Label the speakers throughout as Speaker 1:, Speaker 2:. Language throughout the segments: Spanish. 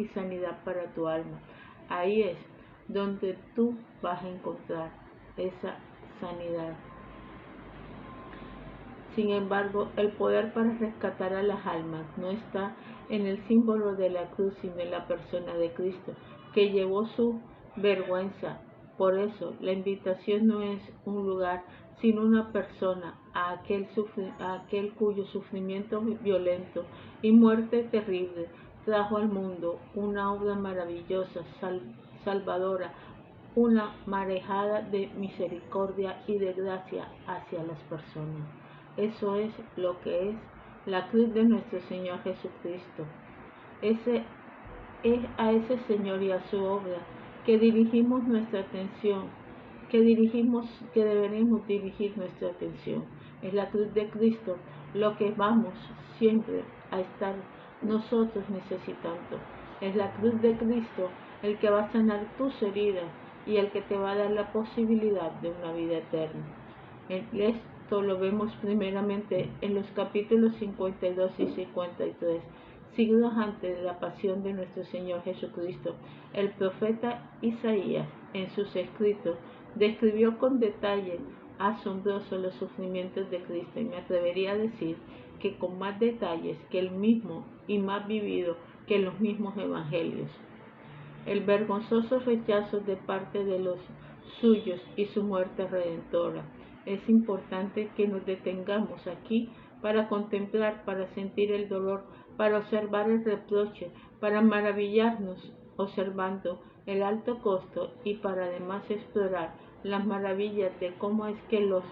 Speaker 1: y sanidad para tu alma. Ahí es donde tú vas a encontrar esa sanidad. Sin embargo, el poder para rescatar a las almas no está en el símbolo de la cruz, sino en la persona de Cristo, que llevó su vergüenza. Por eso, la invitación no es un lugar, sino una persona, a aquel cuyo sufrimiento violento y muerte terrible trajo al mundo una obra maravillosa, salvadora, una marejada de misericordia y de gracia hacia las personas. Eso es lo que es la cruz de nuestro Señor Jesucristo. Es a ese Señor y a su obra que dirigimos nuestra atención, que deberemos dirigir nuestra atención. Es la cruz de Cristo lo que vamos siempre a estar nosotros necesitando. Es la cruz de Cristo el que va a sanar tus heridas y el que te va a dar la posibilidad de una vida eterna. Esto lo vemos primeramente en los capítulos 52 y 53, siglos antes de la pasión de nuestro Señor Jesucristo. El profeta Isaías, en sus escritos, describió con detalle asombroso los sufrimientos de Cristo, y me atrevería a decir que con más detalles que el mismo y más vivido que los mismos evangelios. El vergonzoso rechazo de parte de los suyos y su muerte redentora. Es importante que nos detengamos aquí para contemplar, para sentir el dolor, para observar el reproche, para maravillarnos observando el alto costo y para además explorar las maravillas de cómo es que los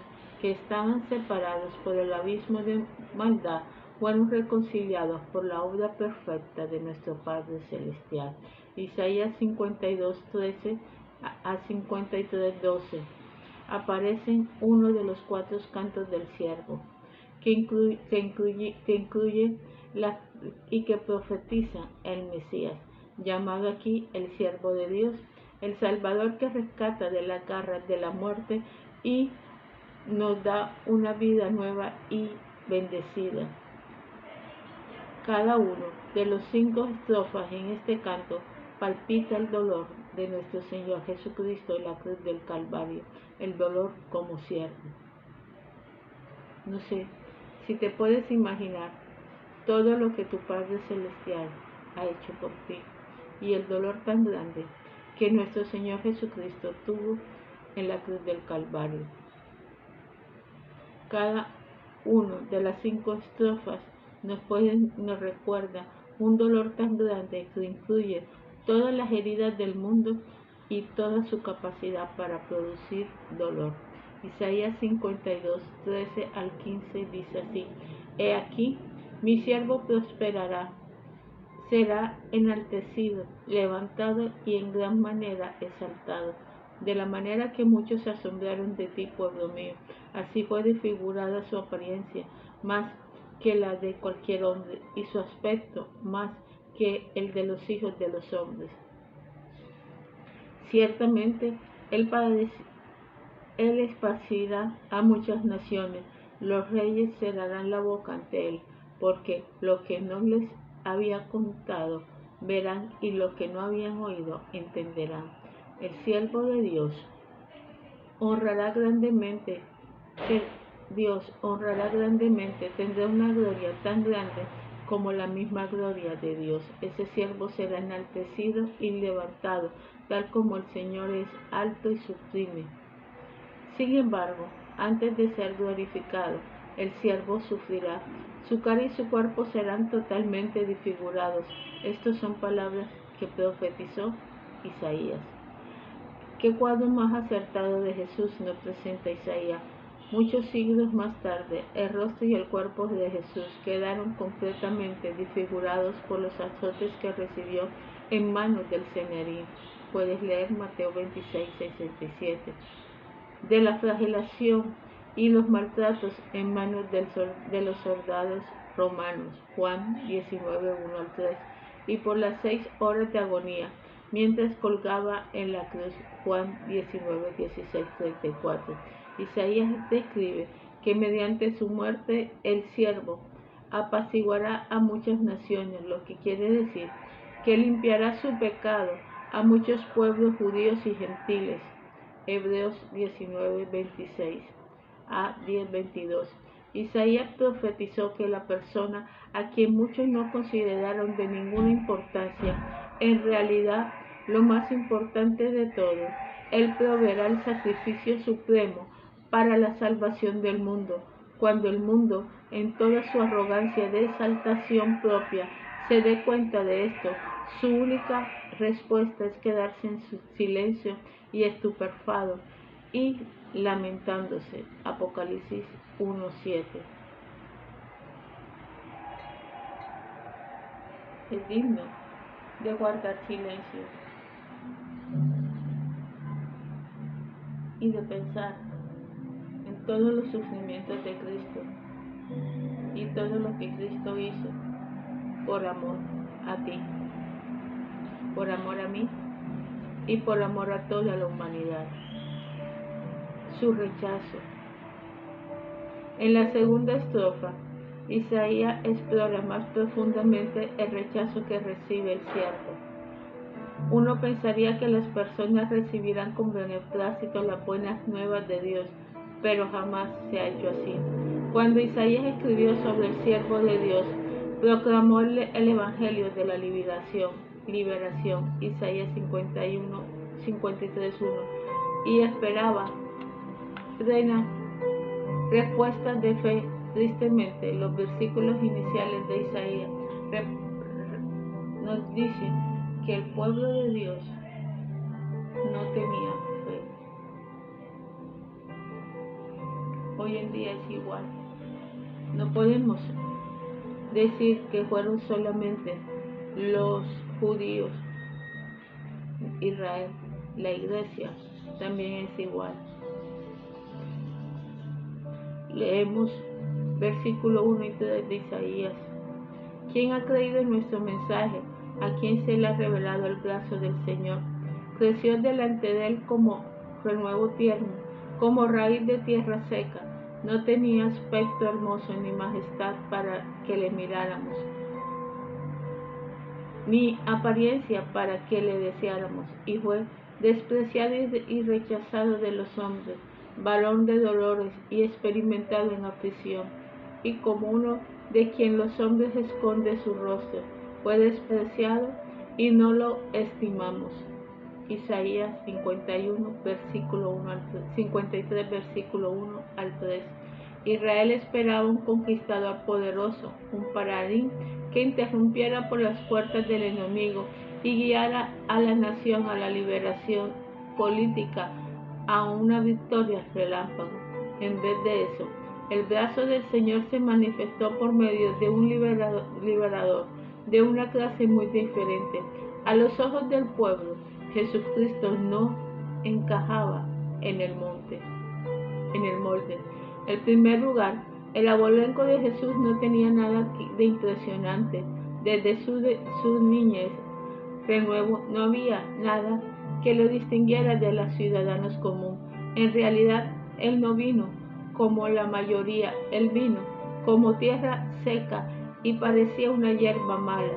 Speaker 1: que estaban separados por el abismo de maldad fueron reconciliados por la obra perfecta de nuestro Padre Celestial. Isaías 52:13 a 53:12 aparecen uno de los 4 cantos del siervo, que incluye y que profetiza el Mesías, llamado aquí el siervo de Dios, el Salvador que rescata de las garras de la muerte y nos da una vida nueva y bendecida. Cada uno de los 5 estrofas en este canto palpita el dolor de nuestro Señor Jesucristo en la cruz del Calvario, el dolor como siervo. No sé si te puedes imaginar todo lo que tu Padre Celestial ha hecho por ti y el dolor tan grande que nuestro Señor Jesucristo tuvo en la cruz del Calvario. Cada una de las 5 estrofas nos recuerda un dolor tan grande que incluye todas las heridas del mundo y toda su capacidad para producir dolor. Isaías 52:13 al 15 dice así: He aquí, mi siervo prosperará, será enaltecido, levantado y en gran manera exaltado. De la manera que muchos se asombraron de ti, pueblo mío, así fue desfigurada su apariencia, más que la de cualquier hombre, y su aspecto más que el de los hijos de los hombres. Ciertamente, Él esparcirá a muchas naciones, los reyes cerrarán la boca ante Él, porque lo que no les había contado verán, y lo que no habían oído entenderán. El siervo de Dios honrará grandemente, tendrá una gloria tan grande como la misma gloria de Dios. Ese siervo será enaltecido y levantado, tal como el Señor es alto y sublime. Sin embargo, antes de ser glorificado, el siervo sufrirá. Su cara y su cuerpo serán totalmente desfigurados. Estas son palabras que profetizó Isaías. ¿Qué cuadro más acertado de Jesús nos presenta Isaías? Muchos siglos más tarde, el rostro y el cuerpo de Jesús quedaron completamente desfigurados por los azotes que recibió en manos del Sanedrín. Puedes leer Mateo 26:67. De la flagelación y los maltratos en manos de los soldados romanos, Juan 19:1-3, y por las 6 horas de agonía mientras colgaba en la cruz, Juan 19:16-34. Isaías describe que mediante su muerte el siervo apaciguará a muchas naciones, lo que quiere decir que limpiará su pecado a muchos pueblos judíos y gentiles. Hebreos 19:26 a 10:22. Isaías profetizó que la persona a quien muchos no consideraron de ninguna importancia, en realidad lo más importante de todo, él proveerá el sacrificio supremo para la salvación del mundo. Cuando el mundo, en toda su arrogancia de exaltación propia, se dé cuenta de esto, su única respuesta es quedarse en su silencio y estupefacto y lamentándose. Apocalipsis 1:7. Es digno de guardar silencio y de pensar en todos los sufrimientos de Cristo y todo lo que Cristo hizo por amor a ti, por amor a mí y por amor a toda la humanidad. Su rechazo. En la segunda estrofa, Isaías explora más profundamente el rechazo que recibe el siervo. Uno pensaría que las personas recibirán con beneplácito las buenas nuevas de Dios, pero jamás se ha hecho así. Cuando Isaías escribió sobre el siervo de Dios, proclamó el evangelio de la liberación, Isaías 53:1, y esperaba plena respuesta de fe. Tristemente, los versículos iniciales de Isaías nos dicen que el pueblo de Dios no tenía fe. Hoy en día es igual. No podemos decir que fueron solamente los judíos. Israel, la iglesia, también es igual. Leemos versículo 1 y 3 de Isaías. ¿Quién ha creído en nuestro mensaje? ¿A quién se le ha revelado el brazo del Señor? Creció delante de él como renuevo tierno, como raíz de tierra seca. No tenía aspecto hermoso ni majestad para que le miráramos, ni apariencia para que le deseáramos, y fue despreciado y rechazado de los hombres, varón de dolores y experimentado en aflicción, y como uno de quien los hombres esconde su rostro, fue despreciado y no lo estimamos. Isaías 51, versículo 1 al 3, 53, versículo 1 al 3. Israel esperaba un conquistador poderoso, un paladín que interrumpiera por las puertas del enemigo y guiara a la nación a la liberación política, a una victoria relámpago. En vez de eso, el brazo del Señor se manifestó por medio de un liberador de una clase muy diferente. A los ojos del pueblo, Jesucristo no encajaba en el molde. En primer lugar, el abolengo de Jesús no tenía nada de impresionante. Desde su niñez, renuevo, no había nada que lo distinguiera de los ciudadanos comunes. En realidad, él no vino como la mayoría, él vino como tierra seca y parecía una hierba mala,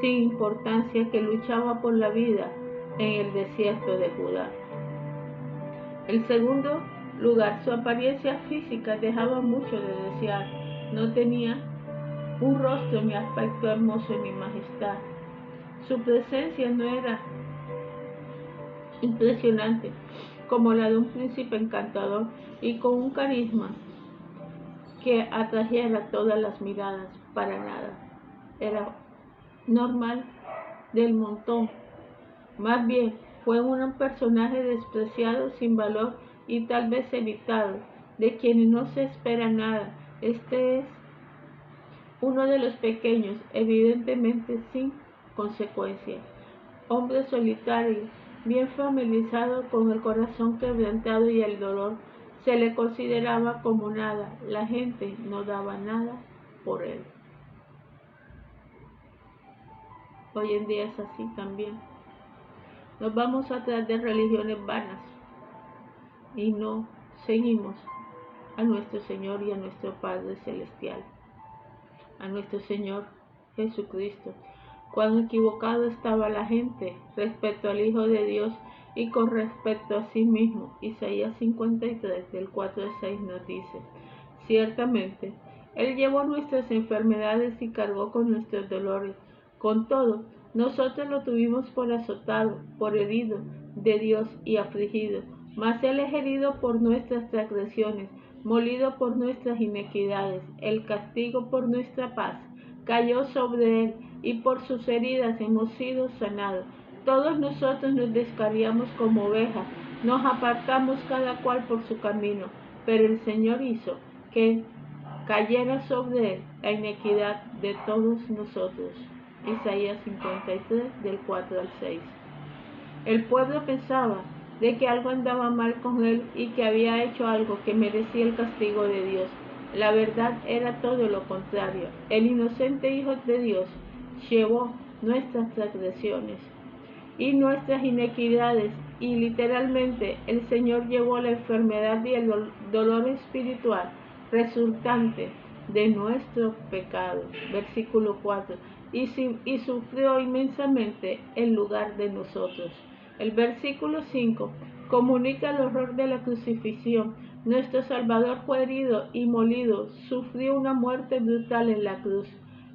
Speaker 1: sin importancia, que luchaba por la vida en el desierto de Judá. En segundo lugar, su apariencia física dejaba mucho de desear. No tenía un rostro ni aspecto hermoso ni majestad. Su presencia no era impresionante como la de un príncipe encantador y con un carisma que atrajera todas las miradas. Para nada. Era normal del montón. Más bien, fue un personaje despreciado, sin valor y tal vez evitado, de quienes no se espera nada. Este es uno de los pequeños, evidentemente sin consecuencia. Hombre solitario, bien familiarizado con el corazón quebrantado y el dolor, se le consideraba como nada. La gente no daba nada por él. Hoy en día es así también. Nos vamos atrás de religiones vanas y no seguimos a nuestro Señor y a nuestro Padre Celestial, a nuestro Señor Jesucristo. cuán equivocado estaba la gente respecto al Hijo de Dios y con respecto a sí mismo. Isaías 53, del 4 al 6 nos dice: ciertamente, Él llevó nuestras enfermedades y cargó con nuestros dolores. Con todo, nosotros lo tuvimos por azotado, por herido de Dios y afligido. Mas Él es herido por nuestras transgresiones, molido por nuestras iniquidades. El castigo por nuestra paz cayó sobre Él, y por sus heridas hemos sido sanados. Todos nosotros nos descarriamos como ovejas, nos apartamos cada cual por su camino, pero el Señor hizo que cayera sobre Él la iniquidad de todos nosotros. Isaías 53, del 4 al 6. El pueblo pensaba de que algo andaba mal con él y que había hecho algo que merecía el castigo de Dios. La verdad era todo lo contrario. El inocente Hijo de Dios llevó nuestras transgresiones y nuestras iniquidades, y literalmente el Señor llevó la enfermedad y el dolor espiritual resultante de nuestro pecado. Versículo 4. Y sufrió inmensamente en lugar de nosotros. El versículo 5 comunica el horror de la crucifixión. Nuestro Salvador fue herido y molido, sufrió una muerte brutal en la cruz.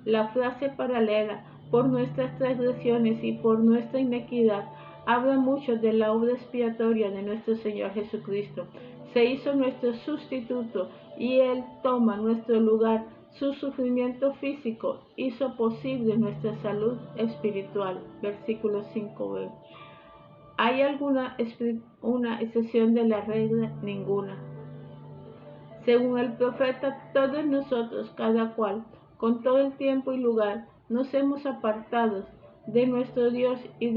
Speaker 1: La frase paralela, por nuestras transgresiones y por nuestra iniquidad, habla mucho de la obra expiatoria de nuestro Señor Jesucristo. Se hizo nuestro sustituto y Él toma nuestro lugar. Su sufrimiento físico hizo posible nuestra salud espiritual. Versículo 5b. ¿Hay alguna una excepción de la regla? Ninguna. Según el profeta, todos nosotros, cada cual, con todo el tiempo y lugar, nos hemos apartado de nuestro Dios y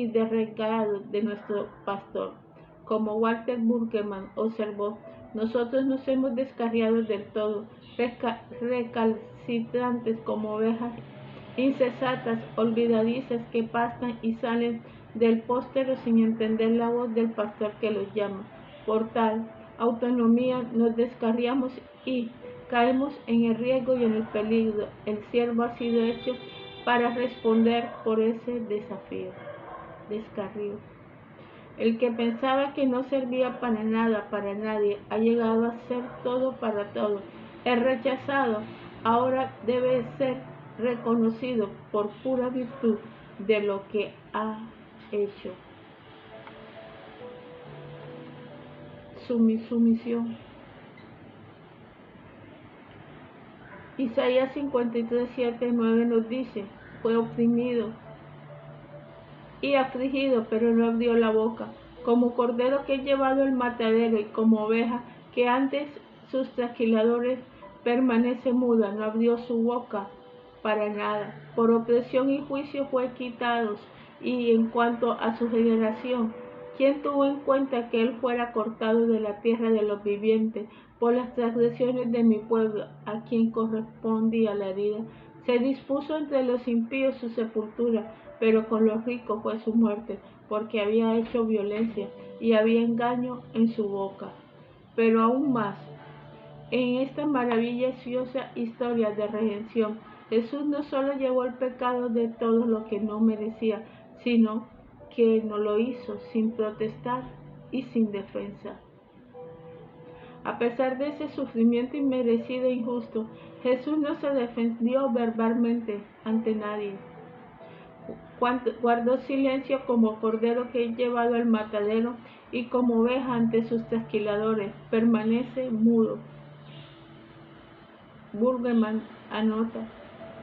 Speaker 1: desregado de nuestro pastor. Como Walter Burkeman observó, nosotros nos hemos descarriado del todo, recalcitrantes como ovejas insensatas, olvidadizas que pastan y salen del póstero sin entender la voz del pastor que los llama. Por tal autonomía nos descarriamos y caemos en el riesgo y en el peligro. El siervo ha sido hecho para responder por ese descarrío. El que pensaba que no servía para nada, para nadie, ha llegado a ser todo para todo. El rechazado ahora debe ser reconocido por pura virtud de lo que ha hecho. Sumisión. Isaías 53, 7, 9 nos dice: fue oprimido y afligido, pero no abrió la boca, como cordero que es llevado al matadero, y como oveja que antes sus trasquiladores permanece muda, no abrió su boca para nada. Por opresión y juicio fue quitado. Y en cuanto a su generación, ¿quién tuvo en cuenta que él fuera cortado de la tierra de los vivientes? Por las transgresiones de mi pueblo, a quien correspondía la herida. Se dispuso entre los impíos su sepultura, pero con los ricos fue su muerte, porque había hecho violencia y había engaño en su boca. Pero aún más, en esta maravillosa historia de redención, Jesús no solo llevó el pecado de todo lo que no merecía, sino que no lo hizo sin protestar y sin defensa. A pesar de ese sufrimiento inmerecido e injusto, Jesús no se defendió verbalmente ante nadie. Guardó silencio como cordero que es llevado al matadero, y como oveja ante sus trasquiladores, permanece mudo. Burkeman anota: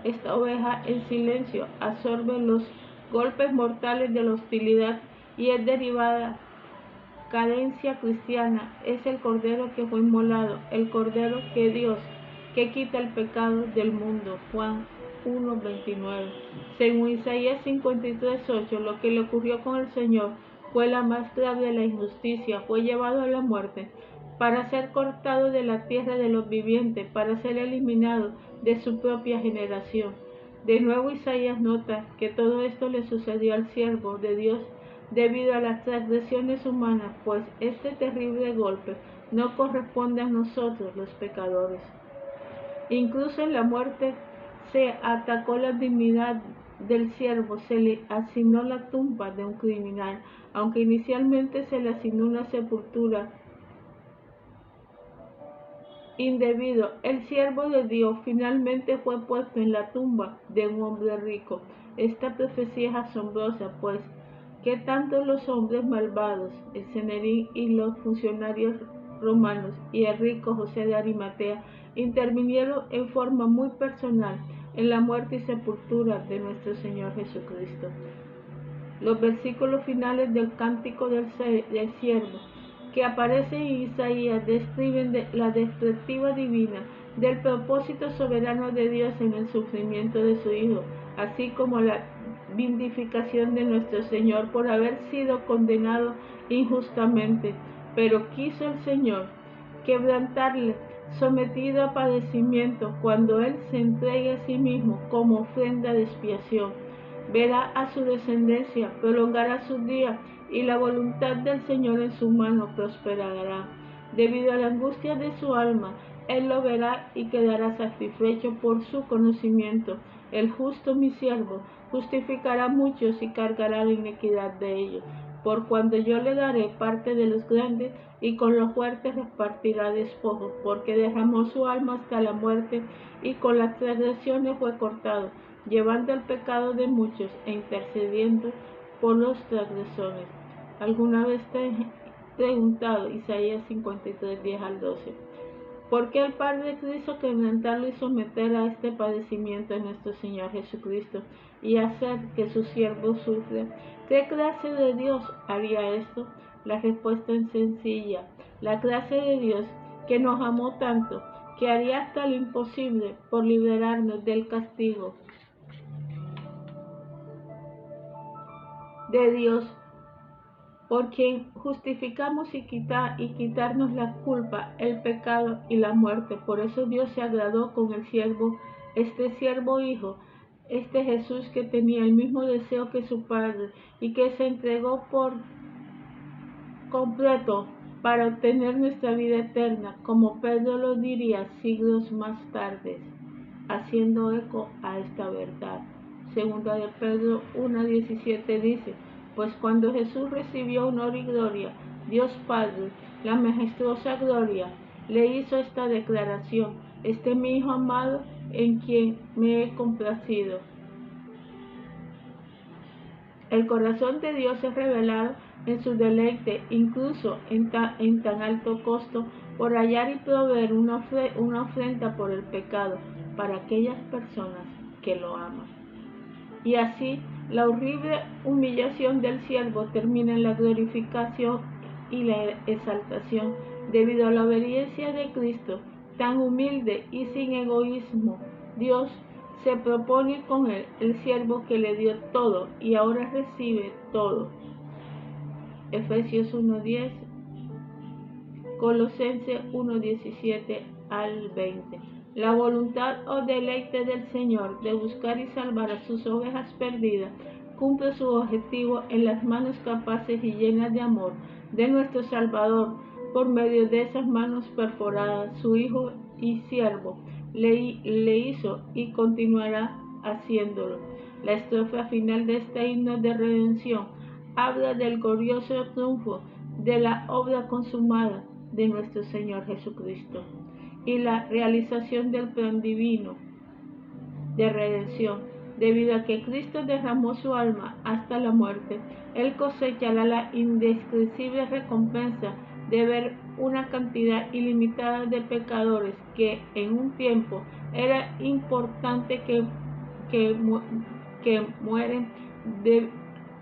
Speaker 1: esta oveja en silencio absorbe los golpes mortales de la hostilidad y es derivada cadencia cristiana. Es el cordero que fue inmolado, el cordero que Dios, que quita el pecado del mundo. Juan 1:29. Según Isaías 53:8, lo que le ocurrió con el Señor fue la más grave de la injusticia. Fue llevado a la muerte para ser cortado de la tierra de los vivientes, para ser eliminado de su propia generación. De nuevo Isaías nota que todo esto le sucedió al siervo de Dios debido a las transgresiones humanas, pues este terrible golpe no corresponde a nosotros los pecadores. Incluso en la muerte se atacó la dignidad del siervo se le asignó la tumba de un criminal, aunque inicialmente se le asignó una sepultura indebido. El siervo de Dios finalmente fue puesto en la tumba de un hombre rico. Esta profecía es asombrosa, pues que tanto los hombres malvados, el Sanedrín y los funcionarios romanos y el rico José de Arimatea intervinieron en forma muy personal en la muerte y sepultura de nuestro Señor Jesucristo. Los versículos finales del Cántico del Siervo que aparece en Isaías describen la perspectiva divina del propósito soberano de Dios en el sufrimiento de su Hijo, así como la vindicación de nuestro Señor por haber sido condenado injustamente. Pero quiso el Señor quebrantarle, sometido a padecimiento, cuando Él se entregue a sí mismo como ofrenda de expiación. Verá a su descendencia, prolongará sus días, y la voluntad del Señor en su mano prosperará. Debido a la angustia de su alma, Él lo verá y quedará satisfecho por su conocimiento. El justo, mi siervo, justificará a muchos y cargará la iniquidad de ellos. Por cuando yo le daré parte de los grandes, y con los fuertes repartirá despojos, porque derramó su alma hasta la muerte, y con las transgresiones fue cortado, llevando el pecado de muchos e intercediendo por los transgresores. ¿Alguna vez te he preguntado, Isaías 53, 10 al 12, por qué el Padre quiso quebrantarlo y someter a este padecimiento de nuestro Señor Jesucristo y hacer que su siervo sufra? ¿Qué clase de Dios haría esto? La respuesta es sencilla: la clase de Dios que nos amó tanto, que haría hasta lo imposible por liberarnos del castigo de Dios, por quien justificamos y quitarnos la culpa, el pecado y la muerte. Por eso Dios se agradó con el siervo, este siervo hijo, este Jesús que tenía el mismo deseo que su Padre y que se entregó por completo para obtener nuestra vida eterna, como Pedro lo diría siglos más tarde, haciendo eco a esta verdad. Segunda de Pedro 1:17 dice: pues cuando Jesús recibió honor y gloria, Dios Padre, la majestuosa gloria, le hizo esta declaración: este es mi Hijo amado, en quien me he complacido. El corazón de Dios es revelado en su deleite, incluso en tan alto costo, por hallar y proveer una ofrenda por el pecado para aquellas personas que lo aman. Y así, la horrible humillación del siervo termina en la glorificación y la exaltación, debido a la obediencia de Cristo, tan humilde y sin egoísmo. Dios se propone con él, el siervo que le dio todo y ahora recibe todo. Efesios 1:10, Colosenses 1:17 al 20. La voluntad o deleite del Señor de buscar y salvar a sus ovejas perdidas cumple su objetivo en las manos capaces y llenas de amor de nuestro Salvador. Por medio de esas manos perforadas, su Hijo y siervo le hizo y continuará haciéndolo. La estrofa final de este himno de redención habla del glorioso triunfo de la obra consumada de nuestro Señor Jesucristo y la realización del plan divino de redención. Debido a que Cristo derramó su alma hasta la muerte, Él cosechará la indescriptible recompensa de ver una cantidad ilimitada de pecadores que en un tiempo era importante que mueren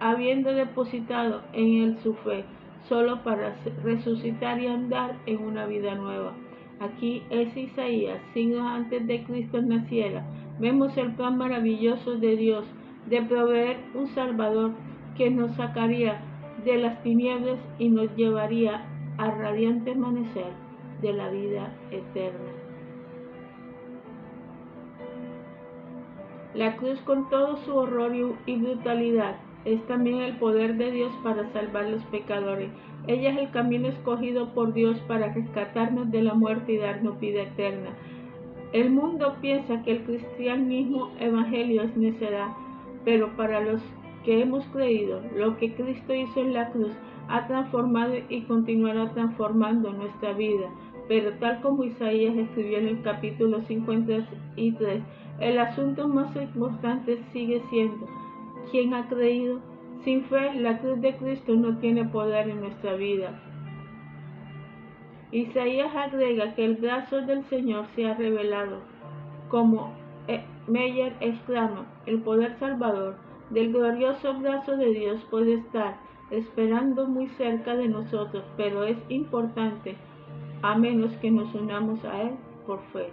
Speaker 1: habiendo depositado en Él su fe, solo para resucitar y andar en una vida nueva. Aquí es Isaías, siglos antes de Cristo naciera. Vemos el plan maravilloso de Dios de proveer un Salvador que nos sacaría de las tinieblas y nos llevaría al radiante amanecer de la vida eterna. La cruz, con todo su horror y brutalidad, es también el poder de Dios para salvar a los pecadores. Ella es el camino escogido por Dios para rescatarnos de la muerte y darnos vida eterna. El mundo piensa que el cristianismo evangelio es necedad, Pero para los que hemos creído, lo que Cristo hizo en la cruz ha transformado y continuará transformando nuestra vida. Pero tal como Isaías escribió en el capítulo 53, el asunto más importante sigue siendo: ¿quién ha creído? Sin fe, la cruz de Cristo no tiene poder en nuestra vida. Isaías agrega que el brazo del Señor se ha revelado. Como Meyer exclama, el poder salvador del glorioso brazo de Dios puede estar esperando muy cerca de nosotros, pero es importante, a menos que nos unamos a Él por fe.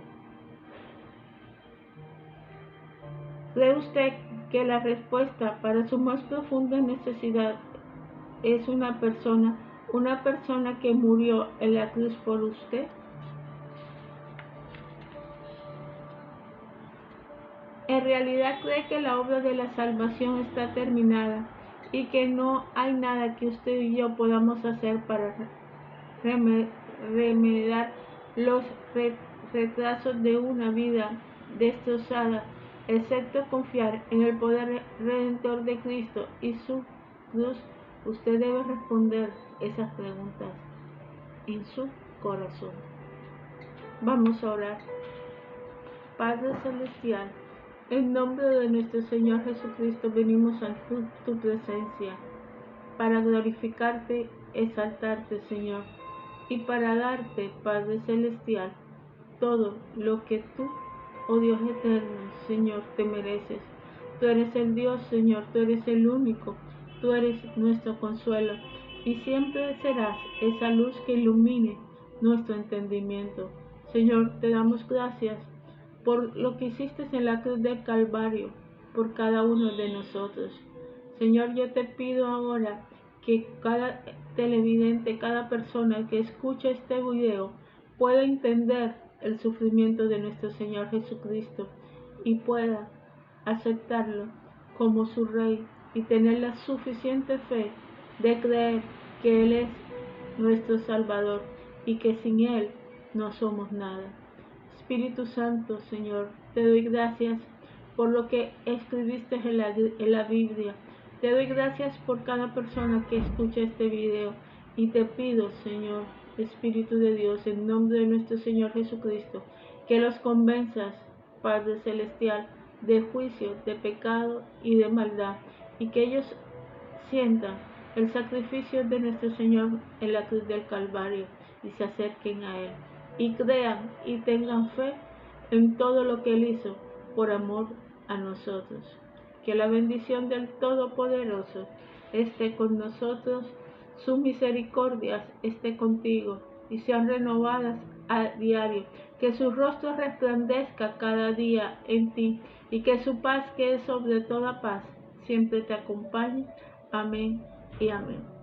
Speaker 1: ¿Cree usted que la respuesta para su más profunda necesidad es una persona que murió en la cruz por usted? ¿En realidad cree que la obra de la salvación está terminada y que no hay nada que usted y yo podamos hacer para remediar los retrasos de una vida destrozada, excepto confiar en el poder redentor de Cristo y su cruz? Usted debe responder esas preguntas en su corazón. Vamos a orar. Padre Celestial, en nombre de nuestro Señor Jesucristo venimos a tu presencia para glorificarte, exaltarte, Señor, y para darte, Padre Celestial, todo lo que tú, oh Dios eterno, Señor, te mereces. Tú eres el Dios, Señor, tú eres el único, tú eres nuestro consuelo, y siempre serás esa luz que ilumine nuestro entendimiento. Señor, te damos gracias por lo que hiciste en la cruz del Calvario, por cada uno de nosotros. Señor, yo te pido ahora que cada televidente, cada persona que escucha este video pueda entender el sufrimiento de nuestro Señor Jesucristo y pueda aceptarlo como su Rey y tener la suficiente fe de creer que Él es nuestro Salvador y que sin Él no somos nada. Espíritu Santo, Señor, te doy gracias por lo que escribiste en la Biblia. Te doy gracias por cada persona que escucha este video y te pido, Señor, Espíritu de Dios, en nombre de nuestro Señor Jesucristo, que los convenzas, Padre Celestial, de juicio, de pecado y de maldad, y que ellos sientan el sacrificio de nuestro Señor en la cruz del Calvario y se acerquen a Él y crean y tengan fe en todo lo que Él hizo por amor a nosotros. Que la bendición del Todopoderoso esté con nosotros, sus misericordias esté contigo y sean renovadas a diario. Que su rostro resplandezca cada día en ti y que su paz, que es sobre toda paz, siempre te acompañe. Amén y amén.